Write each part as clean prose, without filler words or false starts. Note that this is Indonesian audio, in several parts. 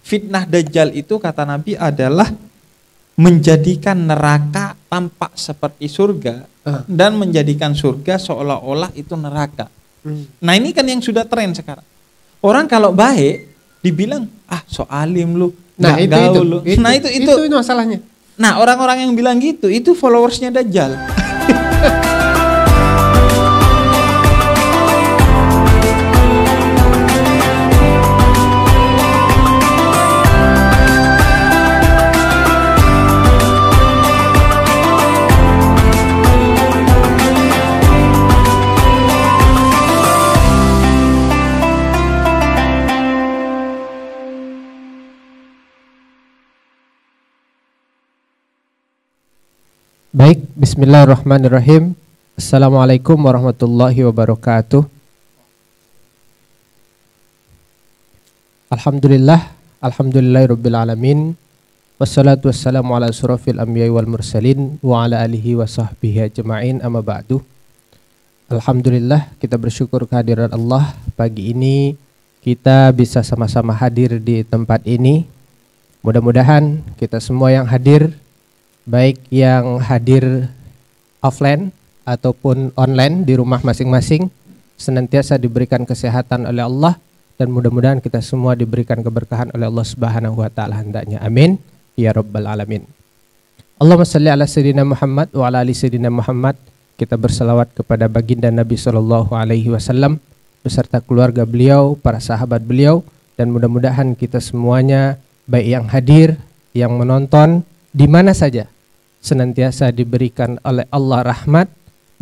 fitnah Dajjal itu kata Nabi adalah menjadikan neraka tampak seperti surga dan menjadikan surga seolah-olah itu neraka. Nah ini kan yang sudah tren sekarang. Orang kalau baik dibilang so alim lu, nah itu gaul lu. Nah itu masalahnya. Nah orang-orang yang bilang gitu itu followersnya Dajjal. Baik, bismillahirrahmanirrahim. Assalamualaikum warahmatullahi wabarakatuh. Alhamdulillahirabbil alamin. Wassalatu wassalamu ala asyrofil anbiya'i wal mursalin wa ala alihi wa sahbihi ajma'in, amma ba'du. Alhamdulillah, kita bersyukur kehadiran Allah. Pagi ini kita bisa sama-sama hadir di tempat ini. Mudah-mudahan kita semua yang hadir, baik yang hadir offline ataupun online di rumah masing-masing, senantiasa diberikan kesehatan oleh Allah, dan mudah-mudahan kita semua diberikan keberkahan oleh Allah Subhanahu wa taala hendaknya. Amin ya rabbal alamin. Allahumma shalli ala sayyidina Muhammad wa ala ali sayyidina Muhammad. Kita berselawat kepada baginda Nabi sallallahu alaihi wasallam beserta keluarga beliau, para sahabat beliau, dan mudah-mudahan kita semuanya, baik yang hadir, yang menonton, di mana saja, senantiasa diberikan oleh Allah rahmat,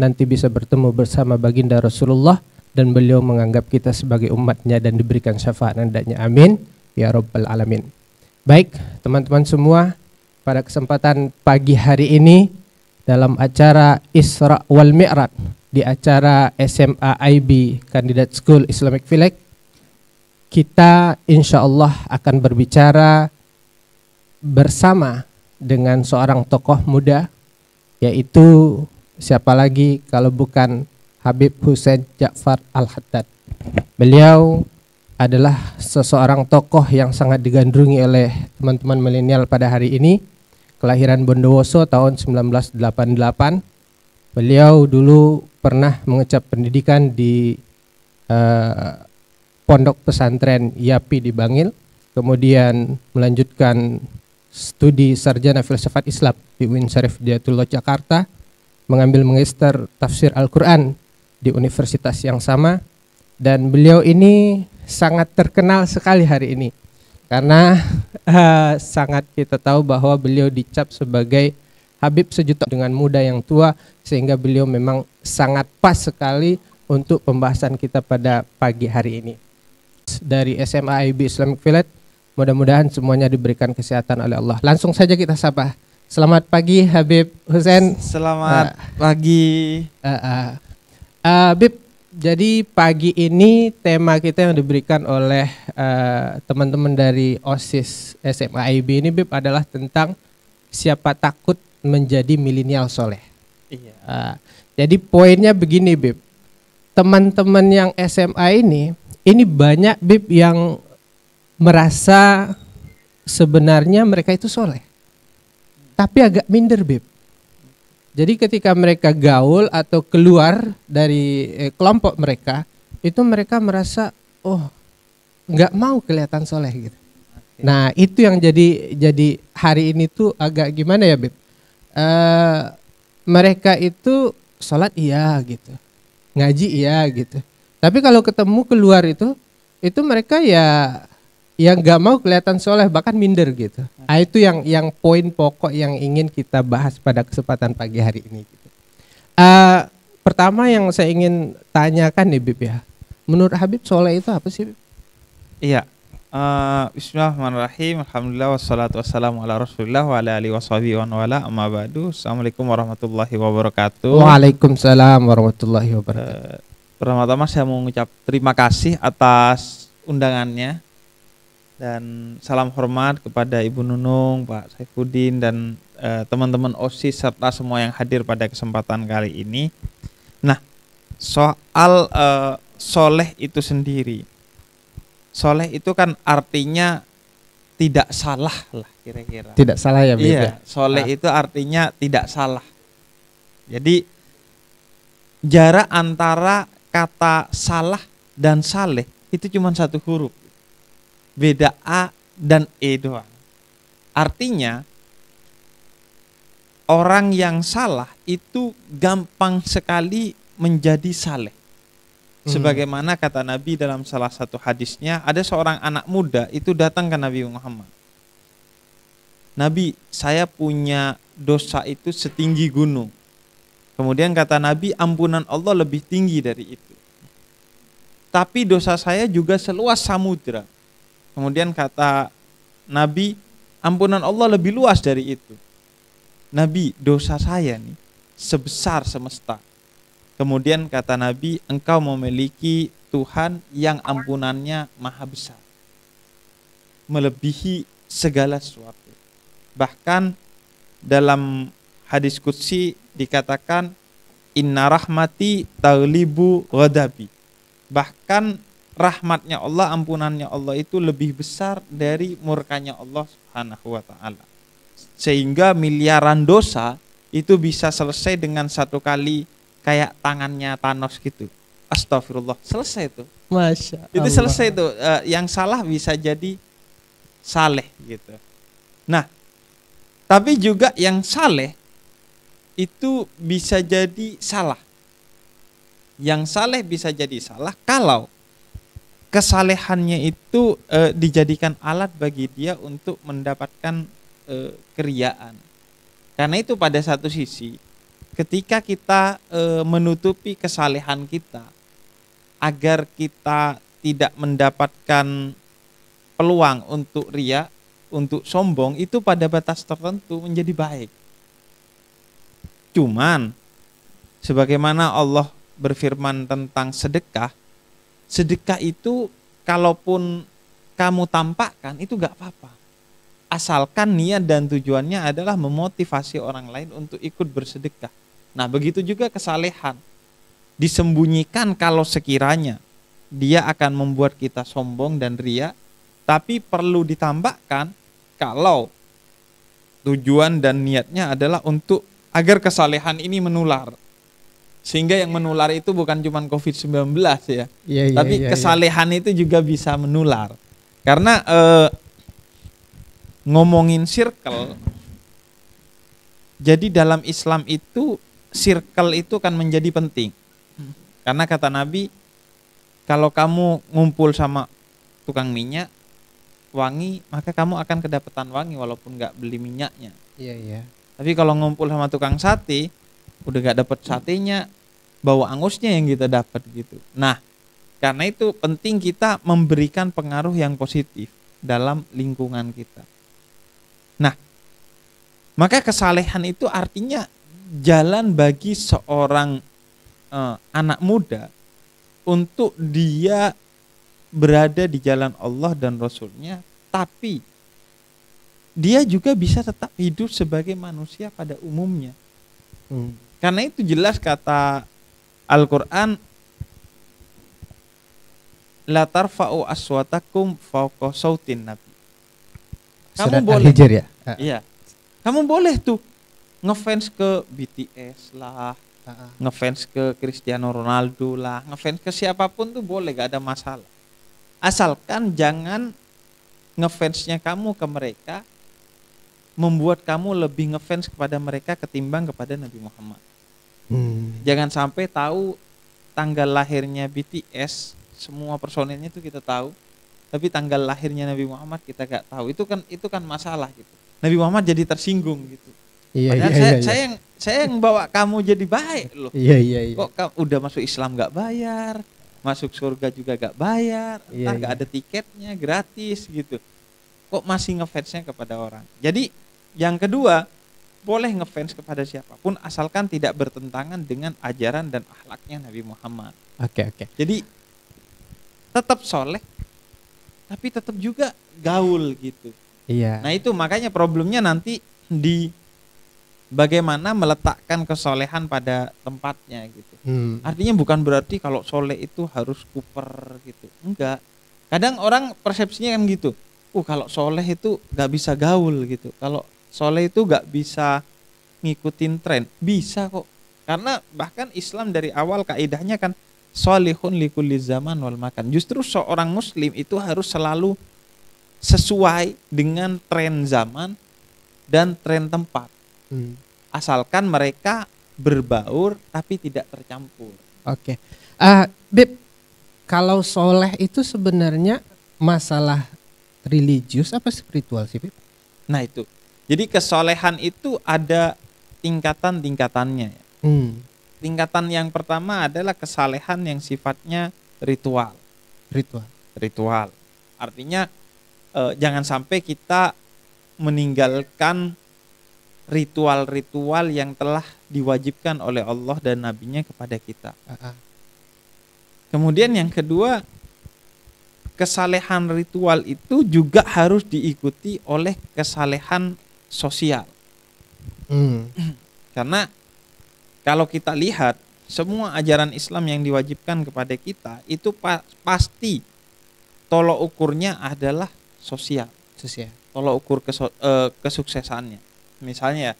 nanti bisa bertemu bersama baginda Rasulullah, dan beliau menganggap kita sebagai umatnya dan diberikan syafaat hendaknya. Amin ya rabbal alamin. Baik teman-teman semua, pada kesempatan pagi hari ini dalam acara Isra wal Mi'raj di acara SMA IB Candidate School Islamic Village, kita insya Allah akan berbicara bersama dengan seorang tokoh muda, yaitu siapa lagi kalau bukan Habib Hussein Ja'far Al-Haddad. Beliau adalah seseorang tokoh yang sangat digandrungi oleh teman-teman milenial pada hari ini. Kelahiran Bondowoso tahun 1988. Beliau dulu pernah mengecap pendidikan di Pondok Pesantren Yapi di Bangil, kemudian melanjutkan studi sarjana filsafat Islam di UIN Syarif Hidayatullah Jakarta, mengambil magister tafsir Al-Quran di universitas yang sama, dan beliau ini sangat terkenal sekali hari ini karena sangat kita tahu bahwa beliau dicap sebagai Habib sejuta dengan muda yang tua, sehingga beliau memang sangat pas sekali untuk pembahasan kita pada pagi hari ini. Dari SMA IB Islamic Village, mudah-mudahan semuanya diberikan kesehatan oleh Allah. Langsung saja kita sapa. Selamat pagi Habib Hussein. Selamat pagi. Habib, jadi pagi ini tema kita yang diberikan oleh teman-teman dari OSIS SMA IB ini, Bib, adalah tentang siapa takut menjadi milenial soleh. Iya. Jadi poinnya begini, Bib. Teman-teman yang SMA ini banyak, Bib, yang merasa sebenarnya mereka itu soleh, tapi agak minder, Bib. Jadi ketika mereka gaul atau keluar dari kelompok mereka, itu mereka merasa nggak mau kelihatan soleh gitu. Nah itu yang jadi hari ini tuh agak gimana ya, Bib? Mereka itu sholat iya gitu, ngaji iya gitu, tapi kalau ketemu keluar itu mereka ya nggak mau kelihatan soleh, bahkan minder gitu. Nah, itu yang poin pokok yang ingin kita bahas pada kesempatan pagi hari ini. Gitu. Pertama yang saya ingin tanyakan nih, Bib, ya, menurut Habib soleh itu apa sih, Bib? Iya. Bismillahirrahmanirrahim. Alhamdulillah wassalatu wassalamu ala Rasulillah wa ala alihi washabihi wa wala, amma ba'du. Assalamualaikum warahmatullahi wabarakatuh. Waalaikumsalam warahmatullahi wabarakatuh. Pertama-tama saya mau mengucap terima kasih atas undangannya. Dan salam hormat kepada Ibu Nunung, Pak Saifuddin, dan teman-teman OSIS serta semua yang hadir pada kesempatan kali ini. Nah, soal soleh itu sendiri. Soleh itu kan artinya tidak salah lah kira-kira. Tidak salah ya, Bib. Iya, soleh itu artinya tidak salah. Jadi jarak antara kata salah dan saleh itu cuma satu huruf. Beda A dan E doang. Artinya orang yang salah itu gampang sekali menjadi saleh. Sebagaimana kata Nabi dalam salah satu hadisnya, ada seorang anak muda itu datang ke Nabi Muhammad. Nabi, saya punya dosa itu setinggi gunung. Kemudian kata Nabi, ampunan Allah lebih tinggi dari itu. Tapi dosa saya juga seluas samudra. Kemudian kata Nabi, ampunan Allah lebih luas dari itu. Nabi, dosa saya nih sebesar semesta. Kemudian kata Nabi, engkau memiliki Tuhan yang ampunannya maha besar, melebihi segala sesuatu. Bahkan dalam hadis qudsi dikatakan, inna rahmati taghlibu ghadabi. Bahkan rahmatnya Allah, ampunannya Allah itu lebih besar dari murkanya Allah Subhanahu wa ta'ala. Sehingga miliaran dosa itu bisa selesai dengan satu kali kayak tangannya Thanos gitu. Astagfirullah, selesai tuh. Masya Allah. Itu selesai tuh. Yang salah bisa jadi saleh gitu. Nah, tapi juga yang saleh itu bisa jadi salah. Yang saleh bisa jadi salah kalau kesalehannya itu dijadikan alat bagi dia untuk mendapatkan keriaan. Karena itu pada satu sisi ketika kita menutupi kesalehan kita agar kita tidak mendapatkan peluang untuk riya, untuk sombong, itu pada batas tertentu menjadi baik. Cuman sebagaimana Allah berfirman tentang sedekah, sedekah itu kalaupun kamu tampakkan itu gak apa-apa, asalkan niat dan tujuannya adalah memotivasi orang lain untuk ikut bersedekah. Nah, begitu juga kesalehan. Disembunyikan kalau sekiranya dia akan membuat kita sombong dan riya, tapi perlu ditambahkan kalau tujuan dan niatnya adalah untuk agar kesalehan ini menular. Sehingga yang menular itu bukan cuma COVID-19 ya, tapi kesalehan itu juga bisa menular. Karena ngomongin circle, jadi dalam Islam itu circle itu kan menjadi penting. Karena kata Nabi, kalau kamu ngumpul sama tukang minyak wangi, maka kamu akan kedapatan wangi walaupun nggak beli minyaknya. Iya. Tapi kalau ngumpul sama tukang sate, udah nggak dapet satenya, bau angusnya yang kita dapat gitu. Nah, karena itu penting kita memberikan pengaruh yang positif dalam lingkungan kita. Nah, maka kesalehan itu artinya jalan bagi seorang anak muda untuk dia berada di jalan Allah dan Rasulnya, tapi dia juga bisa tetap hidup sebagai manusia pada umumnya. Karena itu jelas kata Al-Quran, la tarfa'u aswatakum fawqa sautin nabi. Kamu boleh Al-Hijr ya? Iya. Kamu boleh tuh ngefans ke BTS lah, ngefans ke Cristiano Ronaldo lah, ngefans ke siapapun tuh boleh, gak ada masalah. Asalkan jangan ngefansnya kamu ke mereka membuat kamu lebih ngefans kepada mereka ketimbang kepada Nabi Muhammad. Jangan sampai tahu tanggal lahirnya BTS, semua personilnya itu kita tahu, tapi tanggal lahirnya Nabi Muhammad kita gak tahu. Itu kan masalah gitu. Nabi Muhammad jadi tersinggung gitu. Padahal saya yang bawa kamu jadi baik loh. Iya. Kok udah masuk Islam gak bayar, masuk surga juga gak bayar, entar gak ada tiketnya, gratis gitu. Kok masih ngefansnya kepada orang? Jadi yang kedua, boleh ngefans kepada siapapun asalkan tidak bertentangan dengan ajaran dan akhlaknya Nabi Muhammad. Oke. Jadi tetap soleh, tapi tetap juga gaul gitu. Iya. Nah itu makanya problemnya nanti di bagaimana meletakkan kesolehan pada tempatnya gitu. Artinya bukan berarti kalau soleh itu harus kuper gitu. Enggak. Kadang orang persepsinya kan gitu. kalau soleh itu gak bisa gaul gitu. Kalau soleh itu gak bisa ngikutin tren. Bisa kok. Karena bahkan Islam dari awal kaidahnya kan solihun likulli zaman wal makan. Justru seorang muslim itu harus selalu sesuai dengan tren zaman dan tren tempat. Asalkan mereka berbaur tapi tidak tercampur. Oke. Beb, kalau soleh itu sebenarnya masalah religius apa spiritual sih, Beb? Nah itu. Jadi kesolehan itu ada tingkatan-tingkatannya. Tingkatan yang pertama adalah kesalehan yang sifatnya ritual. Ritual. Artinya jangan sampai kita meninggalkan ritual-ritual yang telah diwajibkan oleh Allah dan Nabi-Nya kepada kita. Kemudian yang kedua, kesalehan ritual itu juga harus diikuti oleh kesalehan sosial. Karena kalau kita lihat semua ajaran Islam yang diwajibkan kepada kita itu pasti tolok ukurnya adalah sosial. Tolok ukur kesuksesannya. Misalnya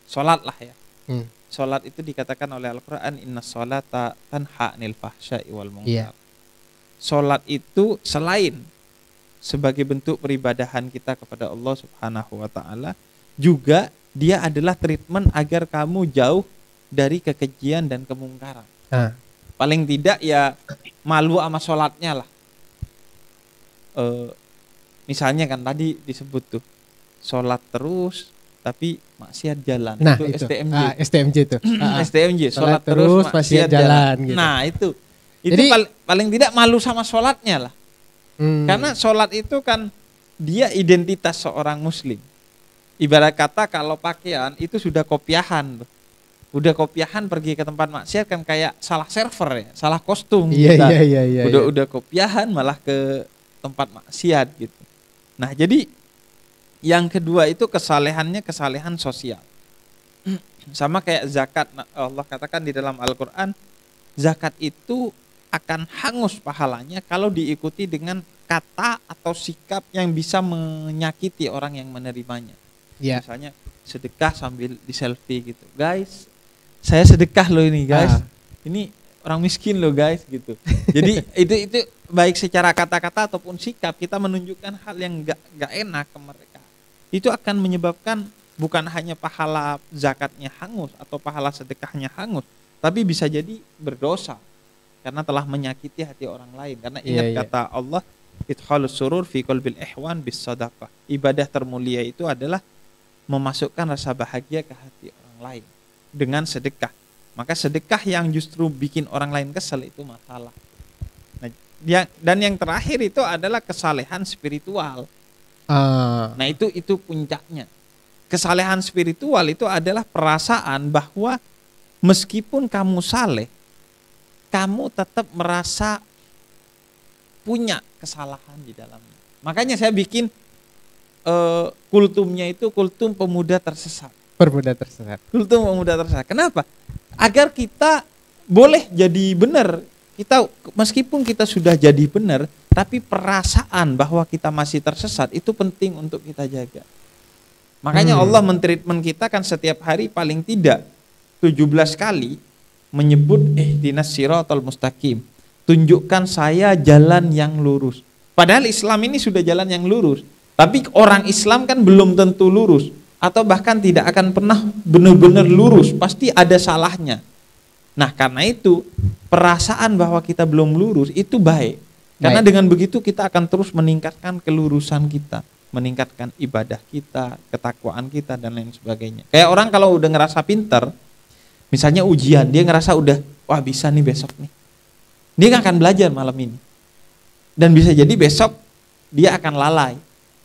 sholat lah ya. Sholat itu dikatakan oleh Al-Quran inna sholata tanha anil fahsya'i wal munkar. Sholat itu selain sebagai bentuk peribadahan kita kepada Allah Subhanahu wa ta'ala, juga dia adalah treatment agar kamu jauh dari kekejian dan kemungkaran. Paling tidak ya malu sama sholatnya lah. Misalnya kan tadi disebut tuh sholat terus tapi maksiat jalan. Nah itu STMJ. STMJ itu. STMJ, sholat terus maksiat jalan. Gitu. Nah itu jadi, paling tidak malu sama sholatnya lah. Karena sholat itu kan dia identitas seorang muslim. Ibarat kata kalau pakaian itu sudah kopiahan. Udah kopiahan pergi ke tempat maksiat kan kayak salah server ya, salah kostum. Iya. Udah kopiahan malah ke tempat maksiat gitu. Nah jadi yang kedua itu kesalehannya kesalehan sosial. Sama kayak zakat. Allah katakan di dalam Al-Quran, zakat itu akan hangus pahalanya kalau diikuti dengan kata atau sikap yang bisa menyakiti orang yang menerimanya. Misalnya sedekah sambil di selfie gitu. Guys, saya sedekah loh ini guys. Ini orang miskin loh guys gitu. Jadi itu baik secara kata-kata ataupun sikap kita menunjukkan hal yang gak enak ke mereka. Itu akan menyebabkan bukan hanya pahala zakatnya hangus atau pahala sedekahnya hangus, tapi bisa jadi berdosa karena telah menyakiti hati orang lain. Karena ingat kata Allah, idkhalus surur fi qalbil ihwan bis sadaqah. Ibadah termulia itu adalah memasukkan rasa bahagia ke hati orang lain dengan sedekah. Maka sedekah yang justru bikin orang lain kesel itu masalah. Nah, dan yang terakhir itu adalah kesalehan spiritual. Nah itu puncaknya. Kesalehan spiritual itu adalah perasaan bahwa meskipun kamu saleh, kamu tetap merasa punya kesalahan di dalamnya. Makanya saya bikin kultumnya itu kultum pemuda tersesat. Kultum pemuda tersesat. Kenapa? Agar kita boleh jadi benar. Kita meskipun kita sudah jadi benar, tapi perasaan bahwa kita masih tersesat itu penting untuk kita jaga. Makanya Allah mentreatment kita kan setiap hari paling tidak 17 kali menyebut ihdinas siratal mustaqim. Tunjukkan saya jalan yang lurus. Padahal Islam ini sudah jalan yang lurus, tapi orang Islam kan belum tentu lurus atau bahkan tidak akan pernah benar-benar lurus, pasti ada salahnya. Nah, karena itu perasaan bahwa kita belum lurus itu baik. Karena dengan begitu kita akan terus meningkatkan kelurusan kita, meningkatkan ibadah kita, ketakwaan kita dan lain sebagainya. Kayak orang kalau udah ngerasa pinter, misalnya ujian, dia ngerasa udah wah bisa nih besok nih. Dia nggak akan belajar malam ini. Dan bisa jadi besok dia akan lalai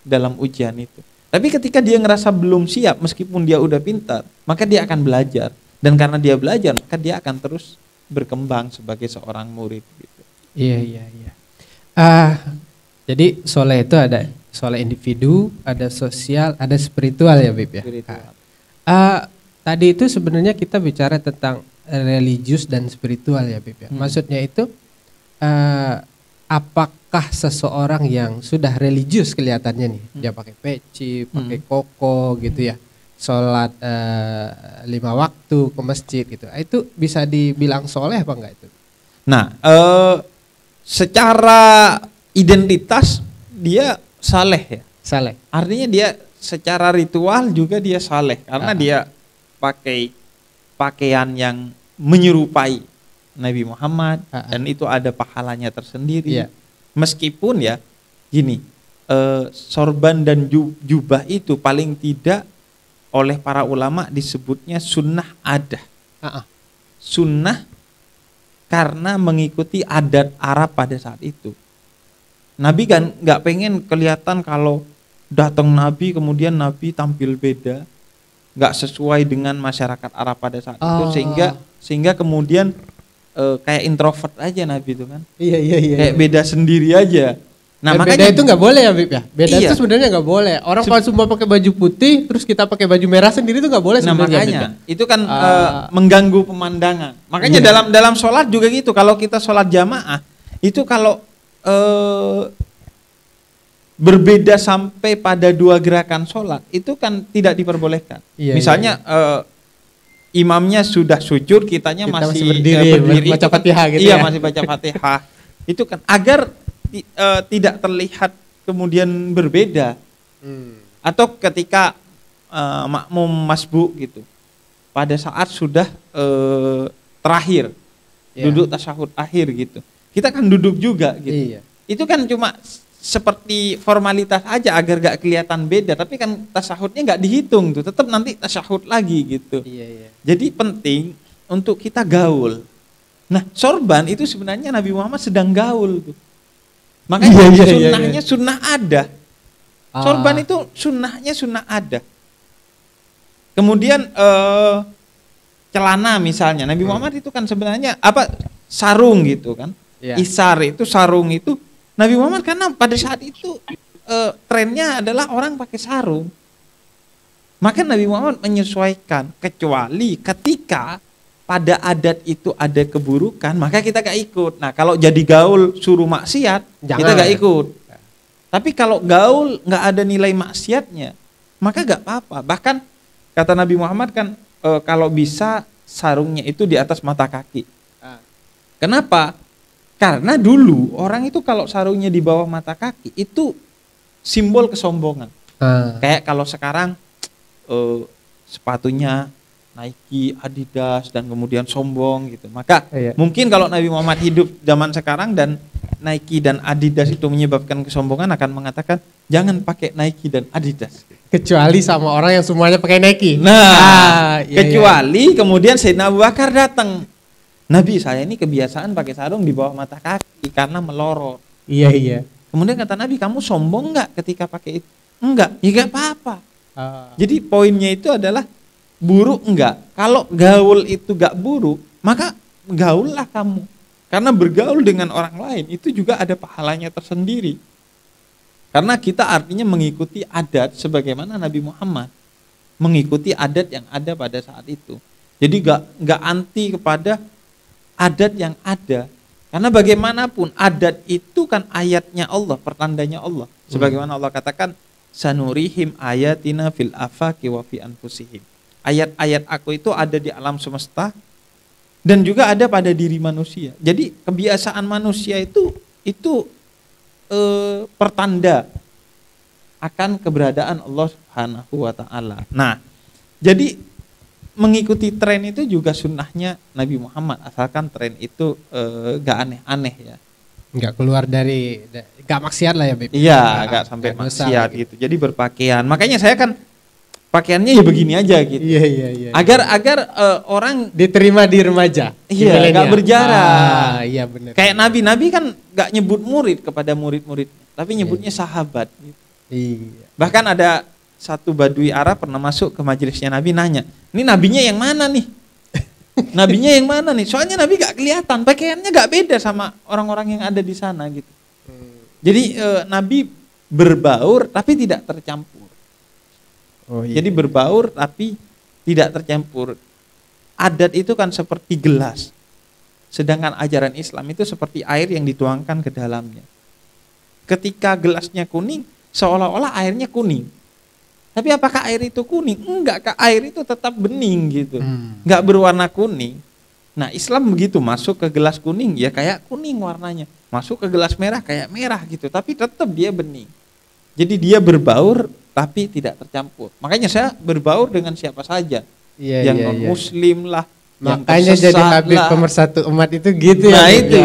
dalam ujian itu. Tapi ketika dia ngerasa belum siap meskipun dia udah pintar, maka dia akan belajar. Dan karena dia belajar, maka dia akan terus berkembang sebagai seorang murid gitu. Iya. Jadi soleh itu ada soleh individu, ada sosial, ada spiritual ya Bib ya. Tadi itu sebenarnya kita bicara tentang religius dan spiritual ya Bib ya. Maksudnya itu apakah seseorang yang sudah religius kelihatannya nih, dia pakai peci, pakai koko gitu ya, sholat 5 waktu ke masjid gitu, itu bisa dibilang soleh apa enggak itu? Nah, secara identitas dia saleh ya. Saleh. Artinya dia secara ritual juga dia saleh karena dia pakai pakaian yang menyerupai Nabi Muhammad dan itu ada pahalanya tersendiri. Iya. Meskipun ya gini, sorban dan jubah itu paling tidak oleh para ulama disebutnya sunnah adah. Sunnah karena mengikuti adat Arab pada saat itu. Nabi kan nggak pengen kelihatan kalau datang Nabi kemudian Nabi tampil beda, nggak sesuai dengan masyarakat Arab pada saat itu, sehingga kemudian kayak introvert aja Nabi itu kan. Iya. Kayak beda sendiri aja. Nah, makanya beda itu nggak boleh ya, Bib ya. Beda iya. itu sebenarnya nggak boleh. Orang kalau semua pakai baju putih, terus kita pakai baju merah sendiri itu nggak boleh Nah, sebenarnya. makanya itu kan mengganggu pemandangan. Makanya dalam sholat juga gitu. Kalau kita sholat jamaah, itu kalau berbeda sampai pada 2 gerakan sholat, itu kan tidak diperbolehkan. Iya, Misalnya imamnya sudah sujud, kita masih berdiri baca Fatihah gitu ya. Iya, masih baca Fatihah. Itu kan agar tidak terlihat kemudian berbeda. Atau ketika makmum masbuk gitu, pada saat sudah terakhir duduk tasyahud akhir gitu, kita kan duduk juga gitu. Iya. Itu kan cuma seperti formalitas aja agar gak kelihatan beda, tapi kan tasyahudnya gak dihitung tuh, tetap nanti tasyahud lagi gitu. Iya. Jadi penting untuk kita gaul. Nah, sorban itu sebenarnya Nabi Muhammad sedang gaul tuh. Makanya sunnahnya sunnah ada. Sorban itu sunnahnya sunnah ada. Kemudian celana misalnya, Nabi Muhammad itu kan sebenarnya sarung gitu kan. Isar itu, sarung itu Nabi Muhammad karena pada saat itu trennya adalah orang pakai sarung. Maka Nabi Muhammad menyesuaikan, kecuali ketika pada adat itu ada keburukan, maka kita gak ikut. Nah, kalau jadi gaul suruh maksiat, kita gak ikut. Tapi kalau gaul gak ada nilai maksiatnya, maka gak apa-apa. Bahkan kata Nabi Muhammad kan kalau bisa sarungnya itu di atas mata kaki. Kenapa? Karena dulu orang itu kalau sarungnya di bawah mata kaki itu simbol kesombongan. Kayak kalau sekarang sepatunya Nike, Adidas dan kemudian sombong gitu. Maka mungkin kalau Nabi Muhammad hidup zaman sekarang dan Nike dan Adidas itu menyebabkan kesombongan, akan mengatakan jangan pakai Nike dan Adidas. Kecuali sama orang yang semuanya pakai Nike. Nah, kecuali kemudian Sayyidina Abu Bakar datang. Nabi, saya ini kebiasaan pakai sarung di bawah mata kaki karena melorot. Iya. Kemudian kata Nabi, kamu sombong nggak ketika pakai itu? Enggak, ya nggak apa-apa. Jadi poinnya itu adalah buruk enggak. Kalau gaul itu nggak buruk, maka gaullah kamu. Karena bergaul dengan orang lain itu juga ada pahalanya tersendiri. Karena kita artinya mengikuti adat sebagaimana Nabi Muhammad mengikuti adat yang ada pada saat itu. Jadi nggak anti kepada adat yang ada, karena bagaimanapun adat itu kan ayatnya Allah, pertandanya Allah. Sebagaimana Allah katakan, sanurihim ayatina fil afaqi wa fi anfusihim. Ayat-ayat aku itu ada di alam semesta dan juga ada pada diri manusia. Jadi kebiasaan manusia itu pertanda akan keberadaan Allah Subhanahu wa taala. Nah, jadi mengikuti tren itu juga sunnahnya Nabi Muhammad, asalkan tren itu gak aneh-aneh ya. Gak keluar dari, gak maksiat lah ya Beb. Iya, gak sampai maksiat gitu. Jadi berpakaian. Makanya saya kan pakaiannya ya begini aja gitu. Iya. Agar orang diterima di remaja. Iya, gak berjarak. Iya benar. Kayak Nabi kan gak nyebut murid kepada murid-murid, tapi nyebutnya sahabat gitu. Iya. Bahkan ada satu badui Arab pernah masuk ke majelisnya Nabi, nanya, ini nabinya yang mana nih? Nabinya yang mana nih? Soalnya Nabi gak kelihatan, pakaiannya gak beda sama orang-orang yang ada di sana gitu. Jadi Nabi berbaur tapi tidak tercampur. Jadi berbaur tapi tidak tercampur. Adat itu kan seperti gelas, sedangkan ajaran Islam itu seperti air yang dituangkan ke dalamnya. Ketika gelasnya kuning, seolah-olah airnya kuning. Tapi apakah air itu kuning? Enggak, Kak, air itu tetap bening gitu. Enggak berwarna kuning. Nah, Islam begitu, masuk ke gelas kuning ya kayak kuning warnanya. Masuk ke gelas merah kayak merah gitu, tapi tetap dia bening. Jadi dia berbaur tapi tidak tercampur. Makanya saya berbaur dengan siapa saja. Yang non muslim lah, makanya jadi Habib pemersatu umat itu gitu ya. Nah itu.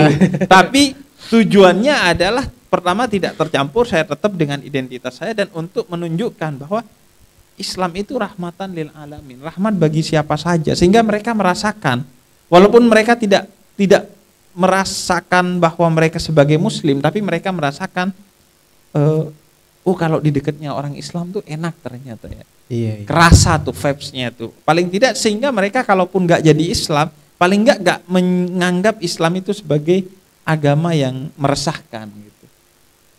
Tapi tujuannya adalah pertama tidak tercampur, saya tetap dengan identitas saya, dan untuk menunjukkan bahwa Islam itu rahmatan lil alamin, rahmat bagi siapa saja, sehingga mereka merasakan, walaupun mereka tidak merasakan bahwa mereka sebagai muslim, tapi mereka merasakan oh kalau di dekatnya orang Islam tuh enak ternyata ya. Iya. Kerasa tuh vibes-nya tuh. Paling tidak sehingga mereka kalaupun nggak jadi Islam, paling nggak menganggap Islam itu sebagai agama yang meresahkan gitu.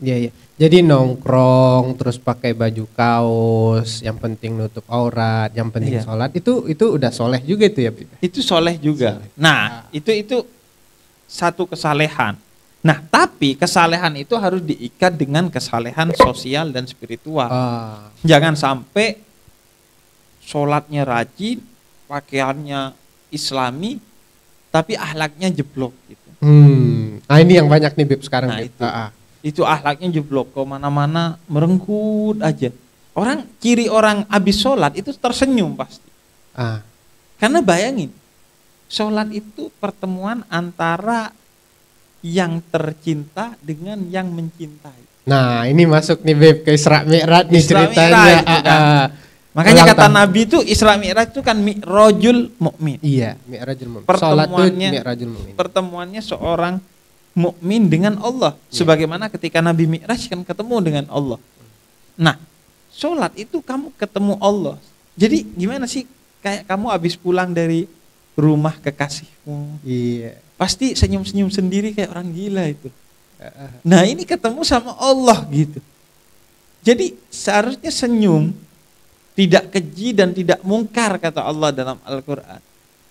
Iya, iya. Jadi nongkrong terus pakai baju kaos, yang penting nutup aurat, yang penting sholat, itu udah soleh juga itu ya, Bib? Itu soleh juga. Soleh. Nah, itu satu kesalehan. Nah, tapi kesalehan itu harus diikat dengan kesalehan sosial dan spiritual. Jangan sampai sholatnya rajin, pakaiannya Islami, tapi akhlaknya jeblok gitu. Nah ini yang banyak nih, Bib, sekarang. Nah, itu akhlaknya jeblok, kemana-mana merengkut aja. Ciri orang habis sholat itu tersenyum pasti. Karena bayangin, sholat itu pertemuan antara yang tercinta dengan yang mencintai. Nah ini masuk nih, Bib, ke Isra Mi'raj nih ceritanya. Makanya kata Nabi itu Isra Mi'raj itu kan mi'rajul mukmin. Iya, mi'rajul mukmin. Pertemuannya seorang mukmin dengan Allah, sebagaimana ketika Nabi Mi'raj kan ketemu dengan Allah. Nah, sholat itu kamu ketemu Allah. Jadi gimana sih, kayak kamu habis pulang dari rumah kekasihmu, pasti senyum-senyum sendiri kayak orang gila itu. Nah ini ketemu sama Allah gitu. Jadi seharusnya senyum, tidak keji dan tidak mungkar, kata Allah dalam Al-Quran.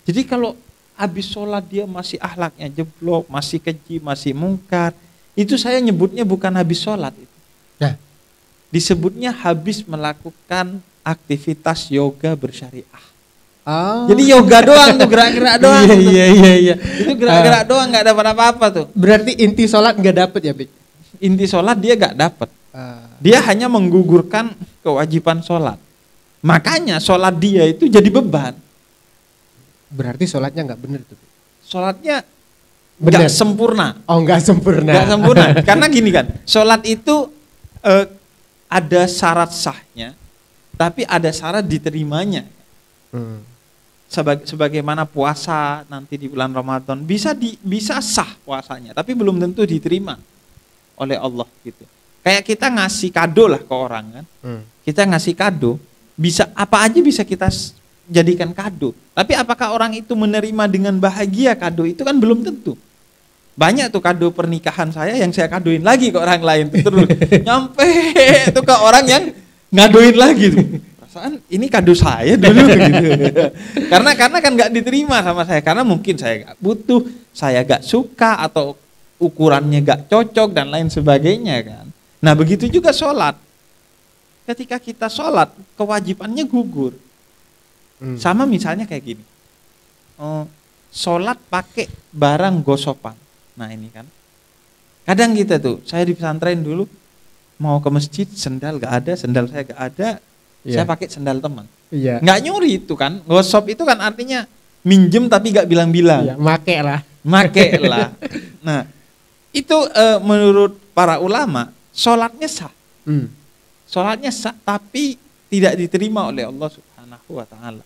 Jadi kalau habis sholat dia masih akhlaknya jeblok, masih keji, masih mungkar, itu saya nyebutnya bukan habis sholat itu. Nah, disebutnya habis melakukan aktivitas yoga bersyariah. Jadi yoga doang tuh, gerak-gerak doang. Iya. Itu gerak-gerak doang, nggak dapat apa-apa tuh. Berarti inti sholat nggak dapet ya, Bik? Inti sholat dia nggak dapet. Dia hanya menggugurkan kewajiban sholat. Makanya sholat dia itu jadi beban. Berarti sholatnya nggak benar tuh. Sholatnya nggak sempurna. Oh, nggak sempurna. Nggak sempurna. Karena gini kan, sholat itu ada syarat sahnya, tapi ada syarat diterimanya. Sebagaimana puasa nanti di bulan Ramadan bisa sah puasanya, tapi belum tentu diterima oleh Allah gitu. Kayak kita ngasih kado lah ke orang kan. Kita ngasih kado, bisa apa aja bisa kita jadikan kado. Tapi apakah orang itu menerima dengan bahagia kado itu kan belum tentu. Banyak tuh kado pernikahan saya yang saya kadoin lagi ke orang lain terus nyampe itu ke orang yang ngadoin lagi tuh. Perasaan ini kado saya dulu gitu. Karena kan nggak diterima sama saya, karena mungkin saya nggak butuh, saya nggak suka, atau ukurannya nggak cocok dan lain sebagainya kan. Nah begitu juga sholat. Ketika kita sholat kewajibannya gugur. Sama misalnya kayak gini, sholat pakai barang gosopan. Nah ini kan, kadang kita tuh, saya di pesantren dulu mau ke masjid, sendal gak ada, sendal saya gak ada, saya pakai sendal teman. Nggak nyuri itu kan, gosop itu kan artinya minjem tapi gak bilang-bilang. Make lah. Nah itu menurut para ulama sholatnya sah. Sholatnya sah tapi tidak diterima oleh Allah Subhanahu wa ta'ala.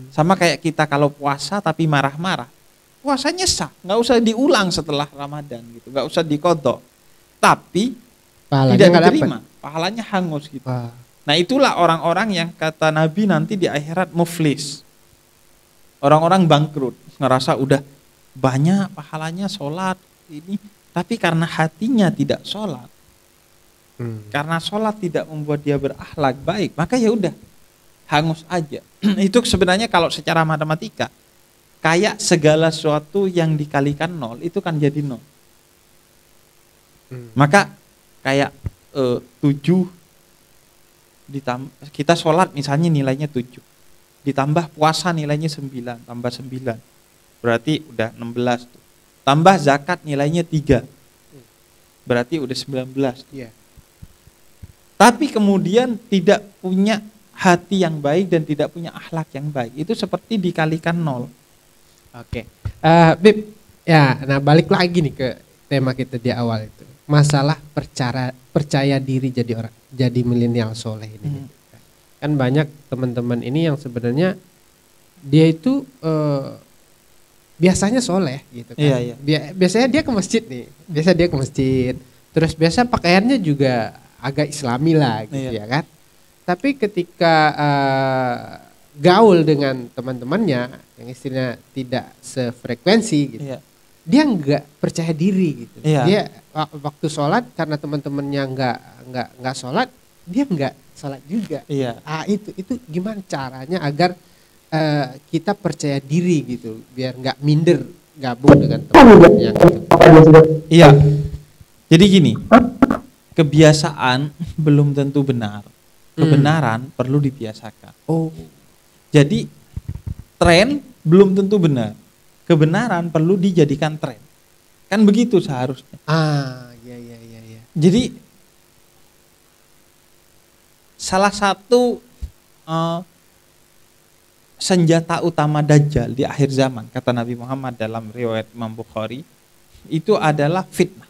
Sama kayak kita kalau puasa tapi marah-marah, puasanya sah, nggak usah diulang setelah Ramadan gitu, nggak usah dikodok, tapi pahalanya tidak diterima, pahalanya hangus gitu. Nah itulah orang-orang yang kata Nabi nanti di akhirat muflis, orang-orang bangkrut, ngerasa udah banyak pahalanya sholat ini, tapi karena hatinya tidak sholat, karena sholat tidak membuat dia berakhlak baik, maka ya udah hangus aja. Itu sebenarnya kalau secara matematika kayak segala sesuatu yang dikalikan 0 itu kan jadi 0. Maka kayak 7 kita sholat misalnya nilainya 7, ditambah puasa nilainya 9, tambah 9 berarti udah 16 tuh. Tambah zakat nilainya 3 berarti udah 19. Tapi kemudian tidak punya hati yang baik dan tidak punya akhlak yang baik, itu seperti dikalikan 0. Oke. Bib, ya, nah balik lagi nih ke tema kita di awal itu. Masalah percaya diri jadi milenial soleh ini. Kan banyak teman-teman ini yang sebenarnya dia itu biasanya soleh gitu kan. Iya. Biasanya dia ke masjid nih. Biasa dia ke masjid. Terus biasa pakaiannya juga agak islami lah gitu ya kan. Tapi ketika gaul dengan teman-temannya yang istilahnya tidak sefrekuensi gitu. Dia nggak percaya diri gitu. Dia waktu sholat karena teman-temannya nggak sholat, dia nggak sholat juga. Itu gimana caranya agar kita percaya diri gitu, biar nggak minder gabung dengan teman-teman yang gitu. Iya. Jadi gini, kebiasaan belum tentu benar. Kebenaran perlu dibiasakan. Jadi tren belum tentu benar. Kebenaran perlu dijadikan tren. Kan begitu seharusnya. Iya. Jadi salah satu senjata utama Dajjal di akhir zaman, kata Nabi Muhammad dalam riwayat Imam Bukhari, itu adalah fitnah.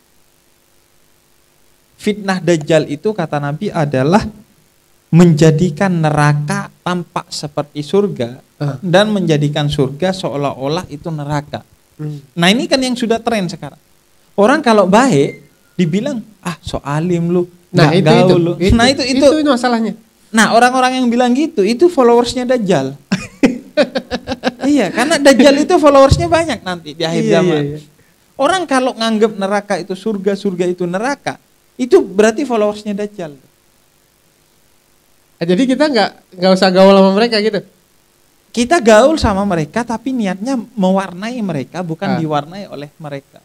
Fitnah Dajjal itu kata Nabi adalah menjadikan neraka tampak seperti surga dan menjadikan surga seolah-olah itu neraka. Nah ini kan yang sudah tren sekarang. Orang kalau baik dibilang so alim lu, gaul lu. Itu masalahnya. Nah orang-orang yang bilang gitu itu followersnya Dajjal. Iya, karena Dajjal itu followersnya banyak nanti di akhir zaman. Orang kalau nganggap neraka itu surga, surga itu neraka, itu berarti followersnya Dajjal. Jadi kita nggak usah gaul sama mereka gitu. Kita gaul sama mereka tapi niatnya mewarnai mereka, bukan diwarnai oleh mereka.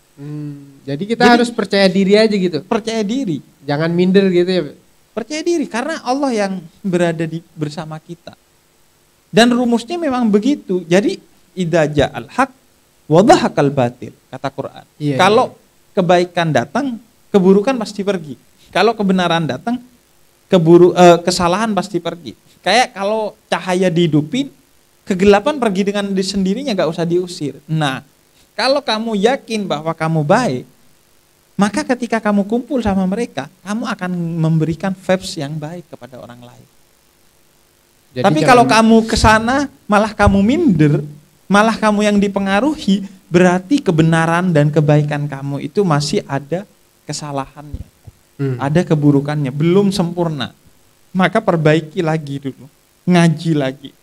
Jadi kita harus percaya diri aja gitu. Percaya diri. Jangan minder gitu ya. Percaya diri karena Allah yang berada bersama kita. Dan rumusnya memang begitu. Jadi idza ja'al haq wa dhahakal batil, kata Quran. Kalau kebaikan datang, keburukan pasti pergi. Kalau kebenaran datang, kesalahan pasti pergi. Kayak kalau cahaya dihidupin, kegelapan pergi dengan sendirinya, gak usah diusir. Nah, kalau kamu yakin bahwa kamu baik, maka ketika kamu kumpul sama mereka, kamu akan memberikan vibes yang baik kepada orang lain. Jadi tapi kalau kamu kesana malah kamu minder, malah kamu yang dipengaruhi, berarti kebenaran dan kebaikan kamu itu masih ada kesalahannya. Ada keburukannya, belum sempurna. Maka perbaiki lagi dulu, ngaji lagi,